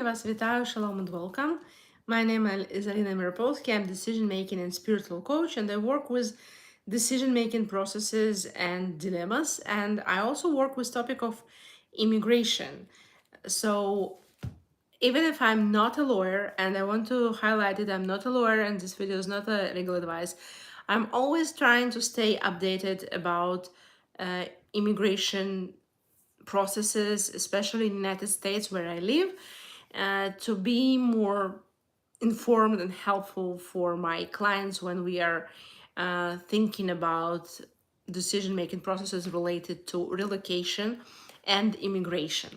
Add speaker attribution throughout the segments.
Speaker 1: Вас вітаю, shalom and welcome. My name is Alina Miropolsky. I'm decision-making and spiritual coach, and I work with decision-making processes and dilemmas. And I also work with topic of immigration. So even if I'm not a lawyer, and I want to highlight it, I'm not a lawyer, and this video is not a legal advice, I'm always trying to stay updated about immigration processes, especially in the United States where I live, to be more informed and helpful for my clients when we are thinking about decision-making processes related to relocation and immigration.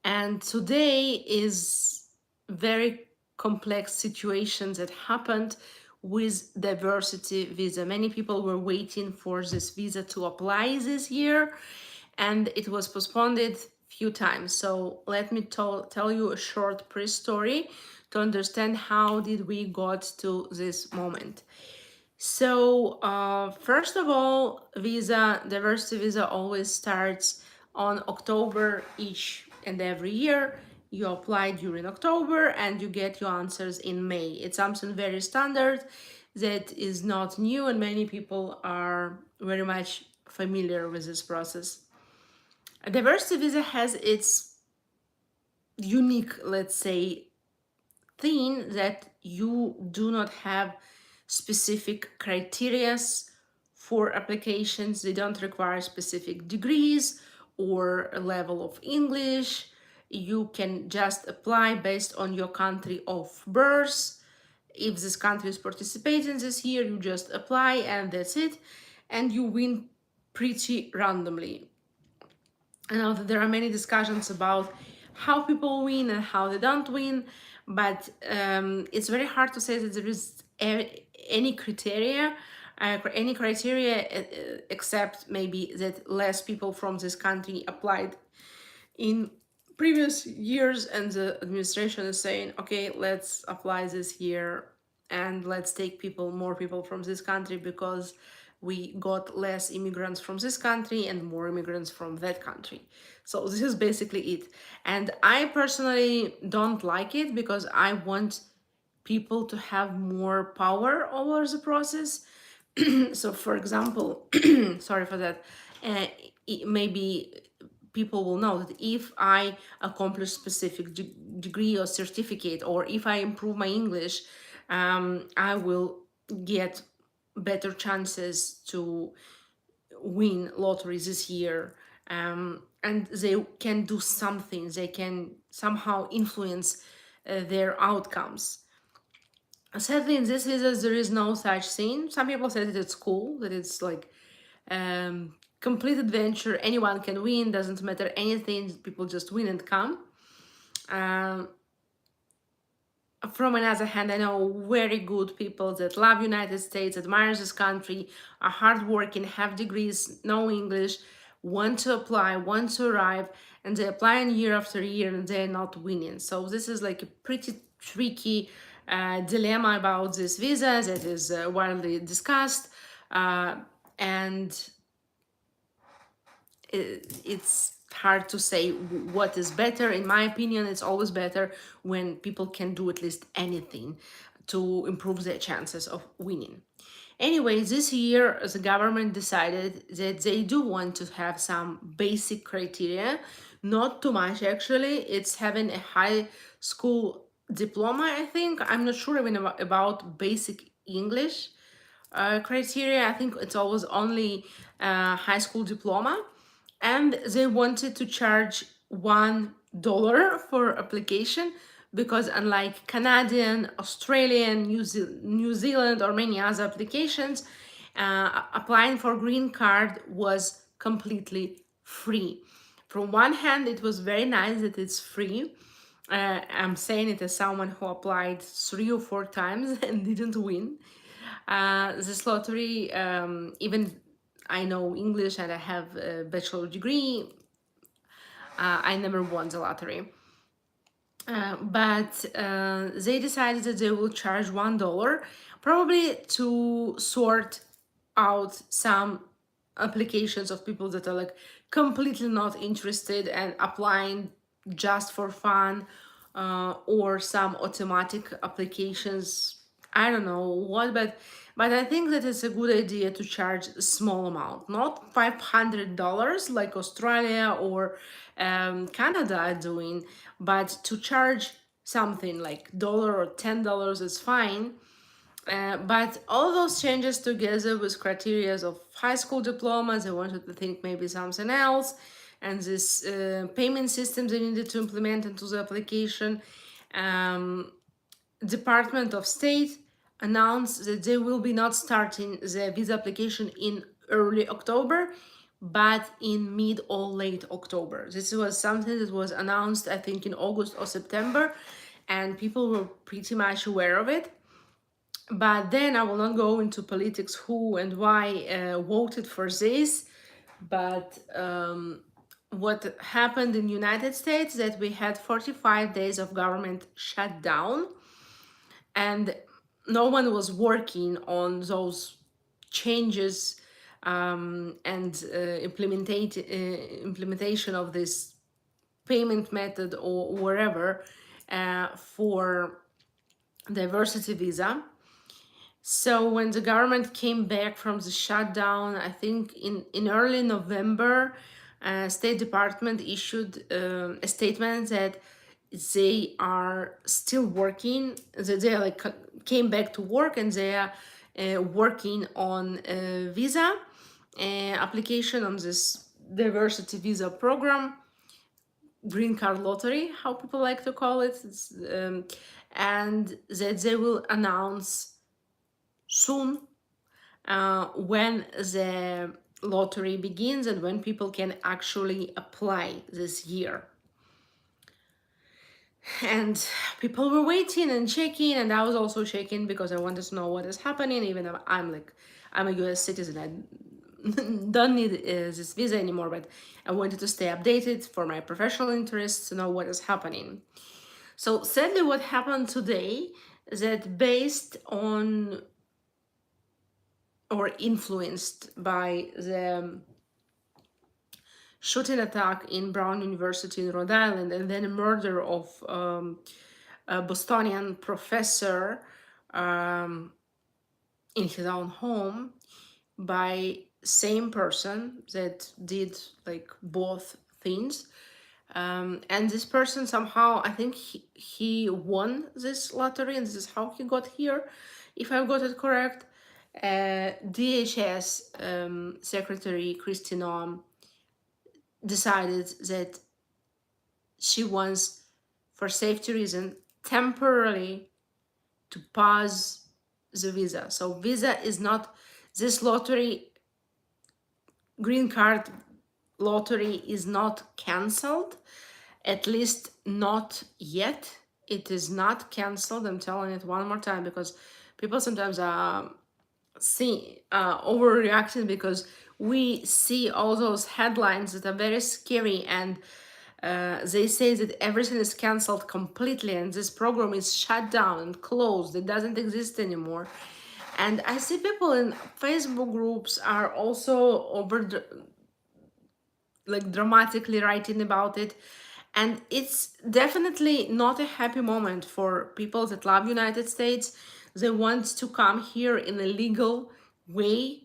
Speaker 1: And today is very complex situations that happened with diversity visa. Many people were waiting for this visa to apply this year, and it was postponed a few times. So let me tell you a short pre-story to understand how did we got to this moment. So first of all, diversity visa always starts on October each and every year. You apply during October and you get your answers in May. It's something very standard that is not new, and many people are very much familiar with this process. A diversity visa has its unique, let's say, thing that you do not have specific criteria for applications. They don't require specific degrees or a level of English. You can just apply based on your country of birth. If this country is participating this year, you just apply and that's it. And you win pretty randomly. I know that there are many discussions about how people win and how they don't win, but it's very hard to say that there is any criteria, except maybe that less people from this country applied in previous years, and the administration is saying, okay, let's apply this year and let's take more people from this country because we got less immigrants from this country and more immigrants from that country. So this is basically it. And I personally don't like it because I want people to have more power over the process. So for example, sorry for that, maybe people will know that if I accomplish specific degree or certificate, or if I improve my English, I will get better chances to win lottery this year. And they can do something, they can somehow influence their outcomes. Sadly, in this visas, there is no such thing. Some people say that it's cool, that it's like complete adventure, anyone can win, doesn't matter anything, people just win and come. From another hand, I know very good people that love United States, admire this country, are hardworking, have degrees, know English, want to apply, want to arrive, and they apply year after year and they're not winning. So this is like a pretty tricky dilemma about this visa that is widely discussed, and it's hard to say what is better. In my opinion, it's always better when people can do at least anything to improve their chances of winning. Anyway, this year the government decided that they do want to have some basic criteria, not too much actually. It's having a high school diploma, I think. I'm not sure even about basic English criteria. I think it's always only high school diploma, and they wanted to charge $1 for application because unlike Canadian, Australian, New Zealand, or many other applications, applying for green card was completely free. From one hand, it was very nice that it's free. I'm saying it as someone who applied 3 or 4 times and didn't win this lottery. Even I know English and I have a bachelor degree, I never won the lottery. But they decided that they will charge $1, probably to sort out some applications of people that are like completely not interested and applying just for fun, or some automatic applications. I don't know what, but I think that it's a good idea to charge a small amount, not $500 like Australia or Canada are doing, but to charge something like dollar or $10 is fine. But all those changes together with criteria of high school diplomas, they wanted to think maybe something else, and this payment systems they needed to implement into the application. Um, Department of State announced that they will be not starting the visa application in early October, but in mid or late October. This was something that was announced, I think, in August or September, and people were pretty much aware of it. But then I will not go into politics who and why voted for this. But what happened in United States that we had 45 days of government shutdown, and no one was working on those changes and implementation of this payment method or wherever for diversity visa. So when the government came back from the shutdown, I think in early November, State Department issued a statement that they are still working, that they like came back to work and they are working on a visa application on this diversity visa program, green card lottery, how people like to call it, and that they will announce soon when the lottery begins and when people can actually apply this year. And people were waiting and checking, and I was also checking because I wanted to know what is happening, even though I'm a US citizen. I don't need this visa anymore, but I wanted to stay updated for my professional interests to know what is happening. So sadly, what happened today is that based on or influenced by the shooting attack in Brown University in Rhode Island and then a murder of a Bostonian professor in his own home by same person that did like both things. And this person somehow, I think he won this lottery, and this is how he got here, if I got it correct. DHS Secretary Kristi Noem decided that she wants, for safety reason, temporarily to pause the visa. So visa is not, this lottery, green card lottery is not cancelled, at least not yet. It is not cancelled. I'm telling it one more time because people sometimes overreacting because we see all those headlines that are very scary, and they say that everything is cancelled completely and this program is shut down and closed. It doesn't exist anymore. And I see people in Facebook groups are also dramatically writing about it. And it's definitely not a happy moment for people that love United States. They want to come here in a legal way,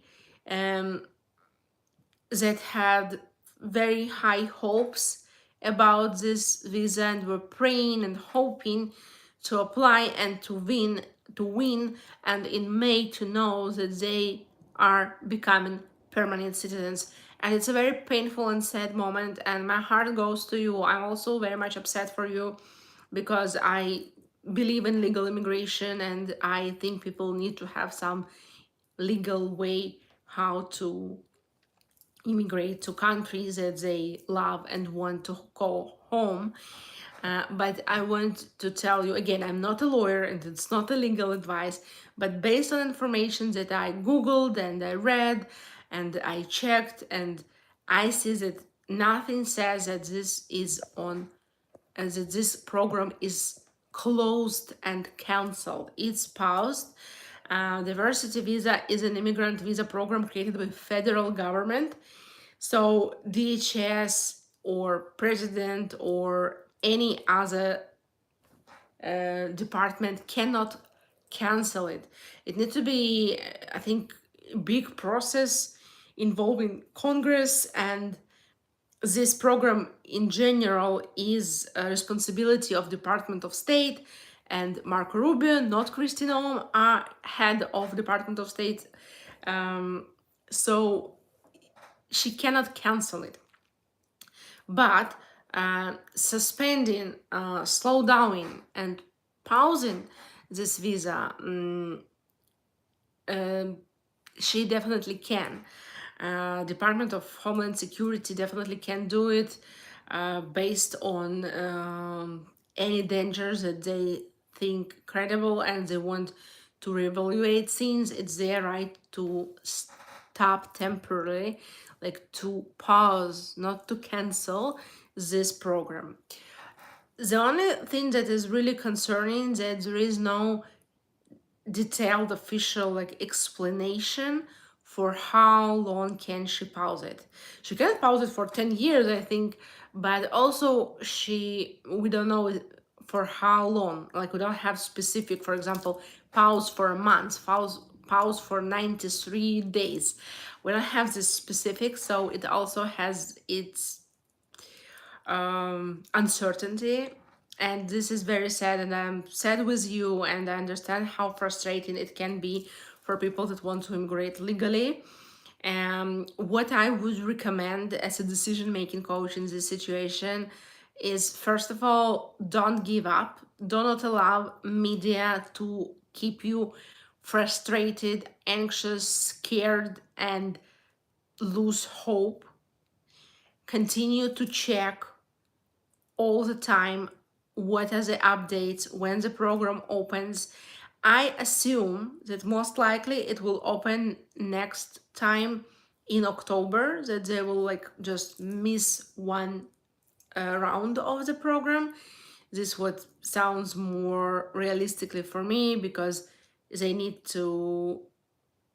Speaker 1: that had very high hopes about this visa and were praying and hoping to apply and to win, and in May to know that they are becoming permanent citizens. And it's a very painful and sad moment, and my heart goes to you. I'm also very much upset for you because I believe in legal immigration, and I think people need to have some legal way how to immigrate to countries that they love and want to call home. But I want to tell you again, I'm not a lawyer and it's not a legal advice, but based on information that I Googled and I read and I checked, and I see that nothing says that this is on, that this program is closed and cancelled. It's paused. Diversity visa is an immigrant visa program created by federal government. So DHS or president or any other department cannot cancel it. It needs to be, I think, a big process involving Congress, and this program in general is a responsibility of Department of State, and Marco Rubio, not Kristi Noem, are head of Department of State. So she cannot cancel it. But suspending, slowing, and pausing this visa, she definitely can. Department of Homeland Security definitely can do it based on any dangers that they think credible and they want to reevaluate things. It's their right to stop temporarily, like to pause, not to cancel this program. The only thing that is really concerning that there is no detailed official like explanation for how long can she pause it. She can pause it for 10 years, I think, but also we don't know for how long. Like we don't have specific, for example, pause for a month, pause for 93 days. We don't have this specific, so it also has its uncertainty, and this is very sad, and I'm sad with you, and I understand how frustrating it can be for people that want to immigrate legally. What I would recommend as a decision-making coach in this situation is, first of all, don't give up. Do not allow media to keep you frustrated, anxious, scared, and lose hope. Continue to check all the time what are the updates when the program opens. I assume that most likely it will open next time in October, that they will like just miss one round of the program. This what sounds more realistically for me, because they need to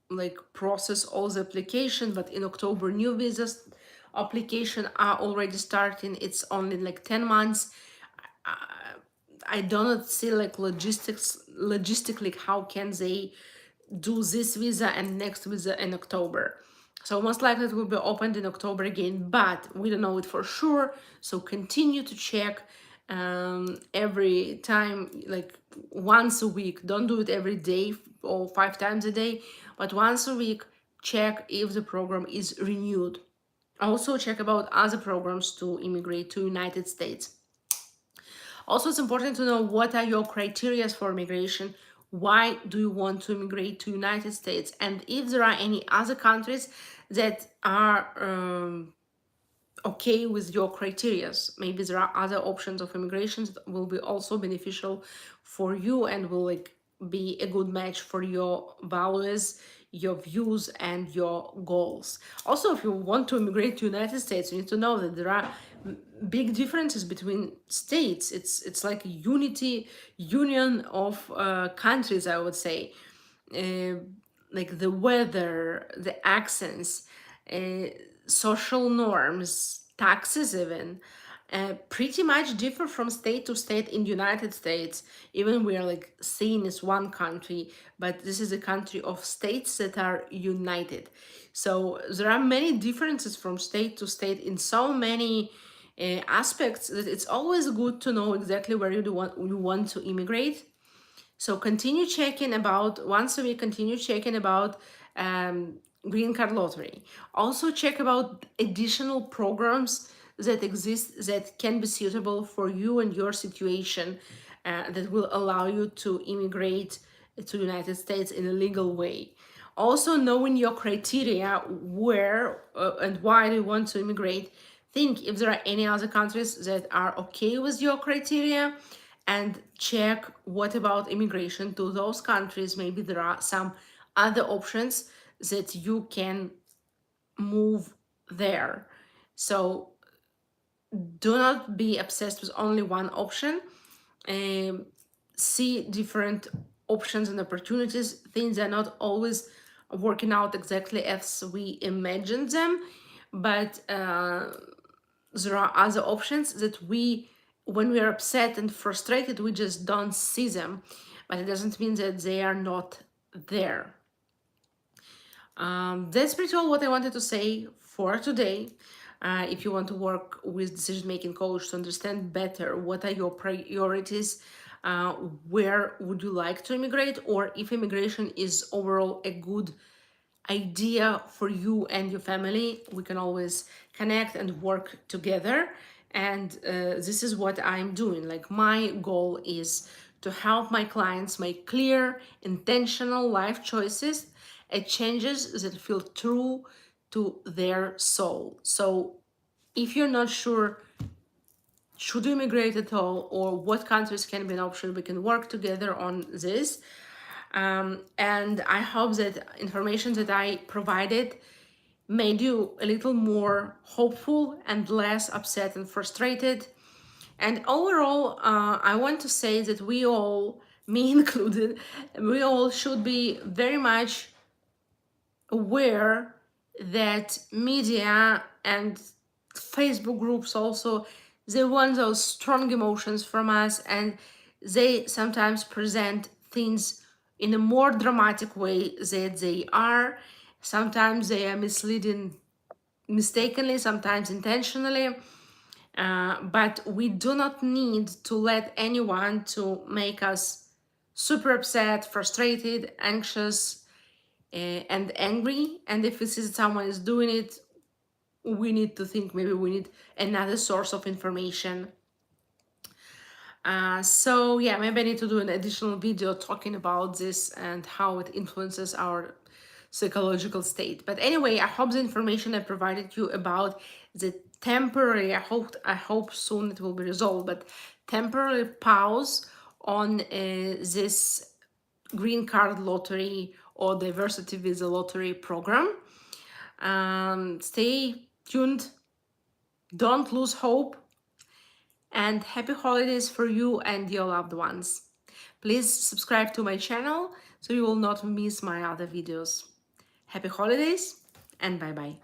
Speaker 1: like process all the application, but in October new visas application are already starting. It's only like 10 months. I do not see like logistically how can they do this visa and next visa in October. So most likely it will be opened in October again, but we don't know it for sure. So continue to check every time, like once a week. Don't do it every day or 5 times a day, but once a week, check if the program is renewed. Also check about other programs to immigrate to United States. Also, it's important to know what are your criteria for immigration. Why do you want to immigrate to United States? And if there are any other countries that are okay with your criteria, maybe there are other options of immigration that will be also beneficial for you and will like be a good match for your values, your views, and your goals. Also, if you want to immigrate to United States, you need to know that there are big differences between states. It's like a union of countries, I would say. Like the weather, the accents, social norms, taxes even, pretty much differ from state to state in the United States. Even we are like seen as one country, but this is a country of states that are united. So there are many differences from state to state in so many aspects that it's always good to know exactly where you want to immigrate. So continue checking about once a week. Continue checking about green card lottery. Also check about additional programs that exist that can be suitable for you and your situation, that will allow you to immigrate to the United States in a legal way. Also knowing your criteria, where and why do you want to immigrate. Think if there are any other countries that are okay with your criteria, and check what about immigration to those countries. Maybe there are some other options that you can move there. So do not be obsessed with only one option. See different options and opportunities. Things are not always working out exactly as we imagined them, but there are other options that we when we are upset and frustrated, we just don't see them, but it doesn't mean that they are not there. That's pretty all what I wanted to say for today. If you want to work with decision-making coach to understand better what are your priorities, where would you like to immigrate, or if immigration is overall a good idea for you and your family, we can always connect and work together. And this is what I'm doing. Like, my goal is to help my clients make clear, intentional life choices and changes that feel true to their soul. So if you're not sure, should you immigrate at all, or what countries can be an option, we can work together on this. And I hope that information that I provided made you a little more hopeful and less upset and frustrated. And overall, I want to say that we all, me included, we all should be very much aware that media and Facebook groups also, they want those strong emotions from us, and they sometimes present things in a more dramatic way than they are. Sometimes they are misleading mistakenly, sometimes intentionally. But we do not need to let anyone to make us super upset, frustrated, anxious, and angry. And if we see that someone is doing it, we need to think maybe we need another source of information. So yeah, maybe I need to do an additional video talking about this and how it influences our psychological state. But anyway, I hope the information I provided you about the temporary, I hope soon it will be resolved, but temporary pause on this green card lottery or diversity visa lottery program. Stay tuned, don't lose hope, and happy holidays for you and your loved ones. Please subscribe to my channel so you will not miss my other videos. Happy holidays and bye-bye.